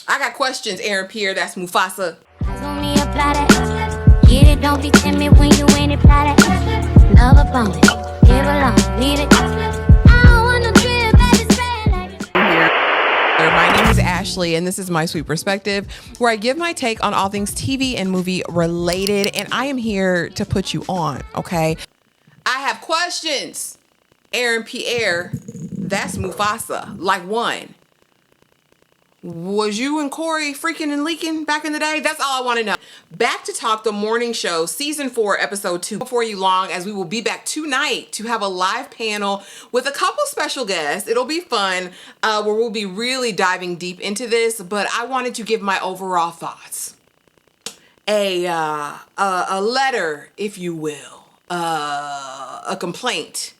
I got questions, Aaron Pierre. That's Mufasa. Get it, don't be timid when you in it, apply that. Love up on it, give along, need it. I don't want no trip, baby, spray like it. My name is Ashley, and this is My Sweet Perspective, where I give my take on all things TV and movie related, and I am here to put you on, okay? I have questions, Aaron Pierre. That's Mufasa. Like one. Was you and Corey freaking and leaking back in the day? That's all I want to know. Back to Talk, the morning show, season 4, episode 2. Before you long, as we will be back tonight to have a live panel with a couple special guests. It'll be fun, where we'll be really diving deep into this. But I wanted to give my overall thoughts. A letter, if you will, a complaint,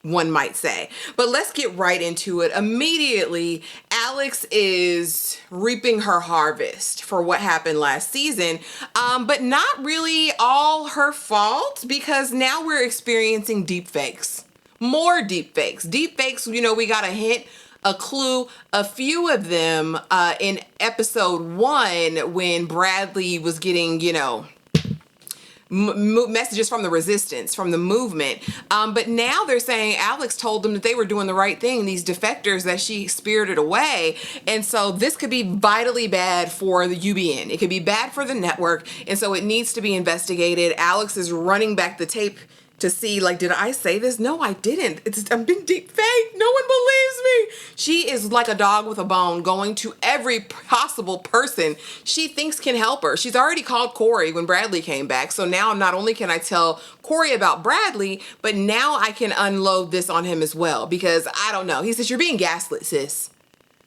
one might say. But let's get right into it. Immediately, Alex is reaping her harvest for what happened last season, but not really all her fault, because now we're experiencing deep fakes. More deep fakes. Deep fakes, you know, we got a hint, a clue, a few of them in episode 1 when Bradley was getting, you know, messages from the resistance, from the movement. But now they're saying Alex told them that they were doing the right thing, these defectors that she spirited away. And so this could be vitally bad for the UBN. It could be bad for the network. And so it needs to be investigated. Alex is running back the tape to see, like, did I say this? No, I didn't. I'm being deep fake. No one believes me. She is like a dog with a bone, going to every possible person she thinks can help her. She's already called Corey when Bradley came back. So now not only can I tell Corey about Bradley, but now I can unload this on him as well, because I don't know. He says, you're being gaslit, sis.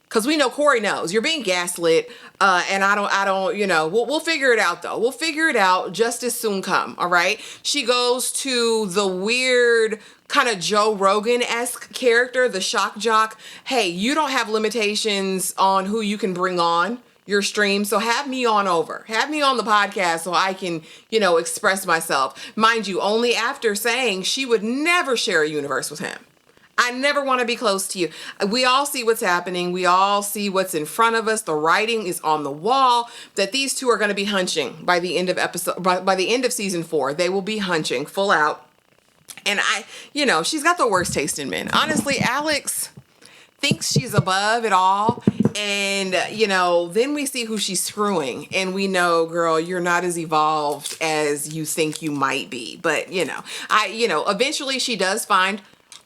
Because we know Corey knows you're being gaslit, and I don't, you know, we'll figure it out though. We'll figure it out. Justice soon come. All right. She goes to the weird kind of Joe Rogan-esque character, the shock jock. Hey, you don't have limitations on who you can bring on your stream, so have me on over. Have me on the podcast so I can, you know, express myself. Mind you, only after saying she would never share a universe with him. I never want to be close to you. We all see what's happening. We all see what's in front of us. The writing is on the wall that these two are going to be hunching by the end of by the end of season 4. They will be hunching full out. And you know, she's got the worst taste in men. Honestly, Alex thinks she's above it all. And, you know, then we see who she's screwing. And we know, girl, you're not as evolved as you think you might be. But, you know, eventually she does find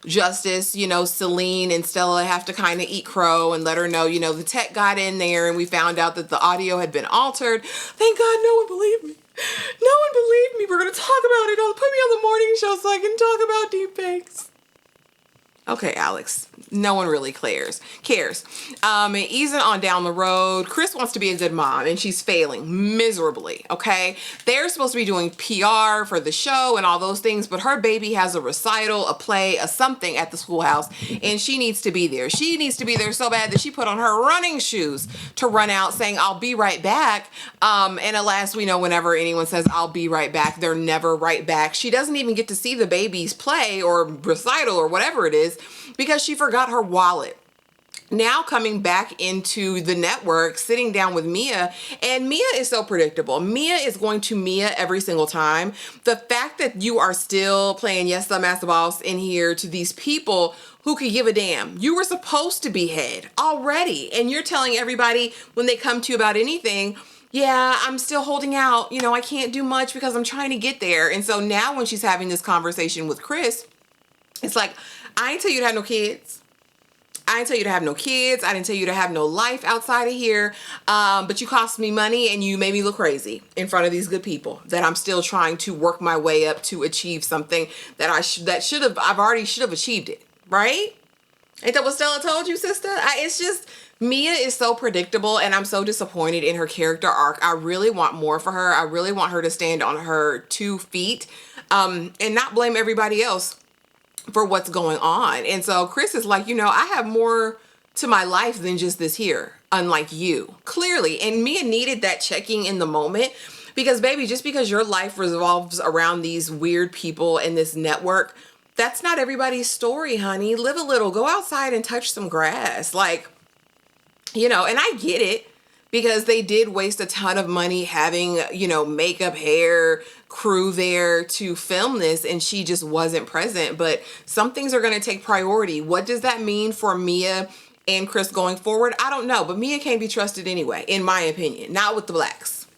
justice. You know, Celine and Stella have to kind of eat crow and let her know, you know, the tech got in there and we found out that the audio had been altered. Thank God no one believed me. No one believed me. We're going to talk about it. Put me on the morning show so I can talk about deepfakes. Okay, Alex. No one really cares. Easing on down the road, Chris wants to be a good mom, and she's failing miserably, okay? They're supposed to be doing PR for the show and all those things, but her baby has a recital, a play, a something at the schoolhouse, and she needs to be there. She needs to be there so bad that she put on her running shoes to run out saying, I'll be right back. And alas, we know whenever anyone says, I'll be right back, they're never right back. She doesn't even get to see the baby's play or recital or whatever it is, because she forgot her wallet. Now coming back into the network, sitting down with Mia, and Mia is so predictable. Mia is going to Mia every single time. The fact that you are still playing Yes, I'm Master Boss in here to these people who could give a damn. You were supposed to be head already, and you're telling everybody when they come to you about anything, yeah, I'm still holding out. You know, I can't do much because I'm trying to get there. And so now when she's having this conversation with Chris, it's like, I ain't tell you to have no kids. I didn't tell you to have no kids. I didn't tell you to have no life outside of here. But you cost me money and you made me look crazy in front of these good people that I'm still trying to work my way up to achieve something that I've already achieved it, right? Ain't that what Stella told you, sister? It's just, Mia is so predictable and I'm so disappointed in her character arc. I really want more for her. I really want her to stand on her 2 feet and not blame everybody else for what's going on. And so Chris is like, you know, I have more to my life than just this here, unlike you, clearly. And Mia needed that checking in the moment because, baby, just because your life revolves around these weird people in this network, that's not everybody's story, honey. Live a little, go outside and touch some grass. Like, you know, and I get it. because they did waste a ton of money having, you know, makeup, hair, crew there to film this, and she just wasn't present. But some things are going to take priority. What does that mean for Mia and Chris going forward? I don't know, but Mia can't be trusted anyway, in my opinion. Not with the blacks.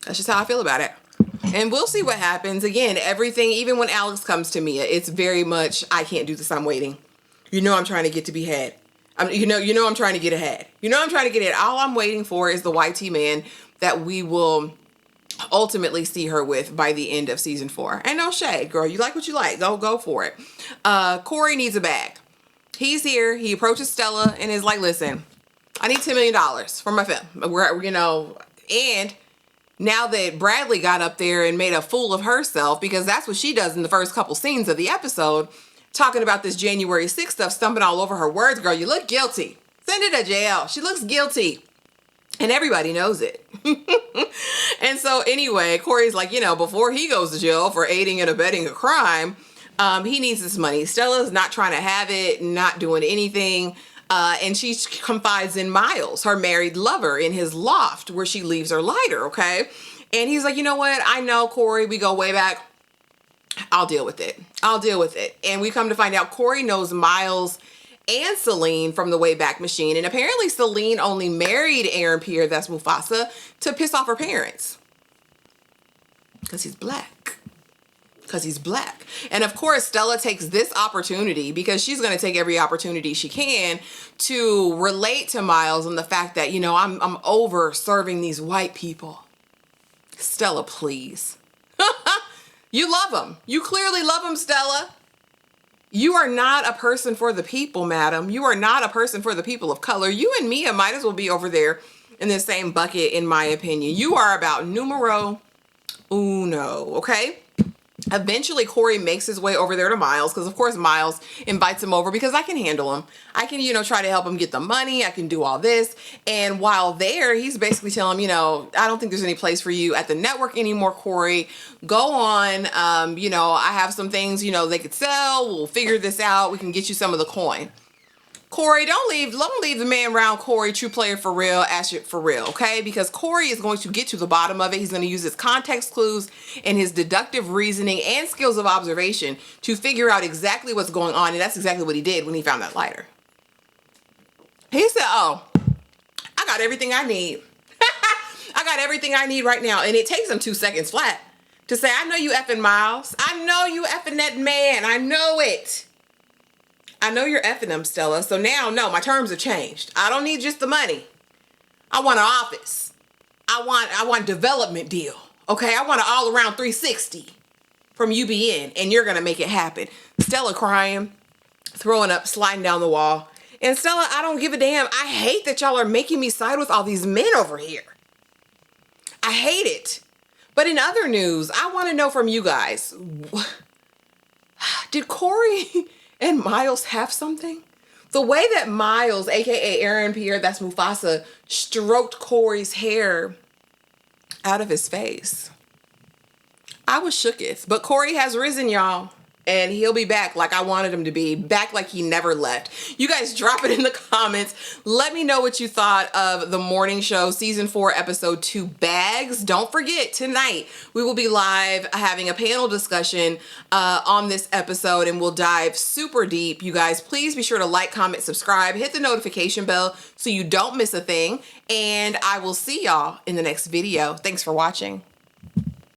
That's just how I feel about it. And we'll see what happens. Again, everything, even when Alex comes to Mia, it's very much, I can't do this, I'm waiting. You know I'm trying to get to be head. You know I'm trying to get ahead. You know I'm trying to get ahead. All I'm waiting for is the YT man that we will ultimately see her with by the end of season 4. And no shade, girl. You like what you like. Go for it. Corey needs a bag. He's here. He approaches Stella and is like, listen, I need $10 million for my film. We're, you know, and now that Bradley got up there and made a fool of herself, because that's what she does in the first couple scenes of the episode, talking about this January 6th stuff, stumbling all over her words. Girl, you look guilty. Send her to jail. She looks guilty. And everybody knows it. And so anyway, Corey's like, you know, before he goes to jail for aiding and abetting a crime, he needs this money. Stella's not trying to have it, not doing anything. And she confides in Miles, her married lover, in his loft where she leaves her lighter, okay? And he's like, you know what? I know, Corey, we go way back. I'll deal with it. I'll deal with it. And we come to find out Corey knows Miles and Celine from the Wayback Machine. And apparently Celine only married Aaron Pierre, that's Mufasa, to piss off her parents. Because he's black. Because he's black. And of course, Stella takes this opportunity, because she's going to take every opportunity she can to relate to Miles and the fact that, you know, I'm over serving these white people. Stella, please. You love him. You clearly love him, Stella. You are not a person for the people, madam. You are not a person for the people of color. You and Mia might as well be over there in the same bucket, in my opinion. You are about numero uno, okay? Eventually, Corey makes his way over there to Miles, because of course Miles invites him over because I can handle him. I can, you know, try to help him get the money. I can do all this. And while there, he's basically telling him, you know, I don't think there's any place for you at the network anymore, Corey. Go on. You know, I have some things, you know, they could sell. We'll figure this out. We can get you some of the coin. Corey, don't leave the man around Corey, true player for real, ask it for real, okay? Because Corey is going to get to the bottom of it. He's going to use his context clues and his deductive reasoning and skills of observation to figure out exactly what's going on. And that's exactly what he did when he found that lighter. He said, oh, I got everything I need. I got everything I need right now. And it takes him 2 seconds flat to say, I know you effing Miles. I know you effing that man. I know it. I know you're effing them, Stella. So now, no, my terms have changed. I don't need just the money. I want an office. I want development deal. Okay, I want an all around 360 from UBN, and you're gonna make it happen. Stella crying, throwing up, sliding down the wall. And Stella, I don't give a damn. I hate that y'all are making me side with all these men over here. I hate it. But in other news, I want to know from you guys, did Corey and Miles have something? The way that Miles, aka Aaron Pierre, that's Mufasa, stroked Corey's hair out of his face, I was shooketh. But Corey has risen, y'all. And he'll be back like I wanted him to be. Back like he never left. You guys drop it in the comments. Let me know what you thought of the morning show, season 4, episode 2, Bags. Don't forget, tonight we will be live having a panel discussion on this episode, and we'll dive super deep. You guys, please be sure to like, comment, subscribe, hit the notification bell so you don't miss a thing. And I will see y'all in the next video. Thanks for watching.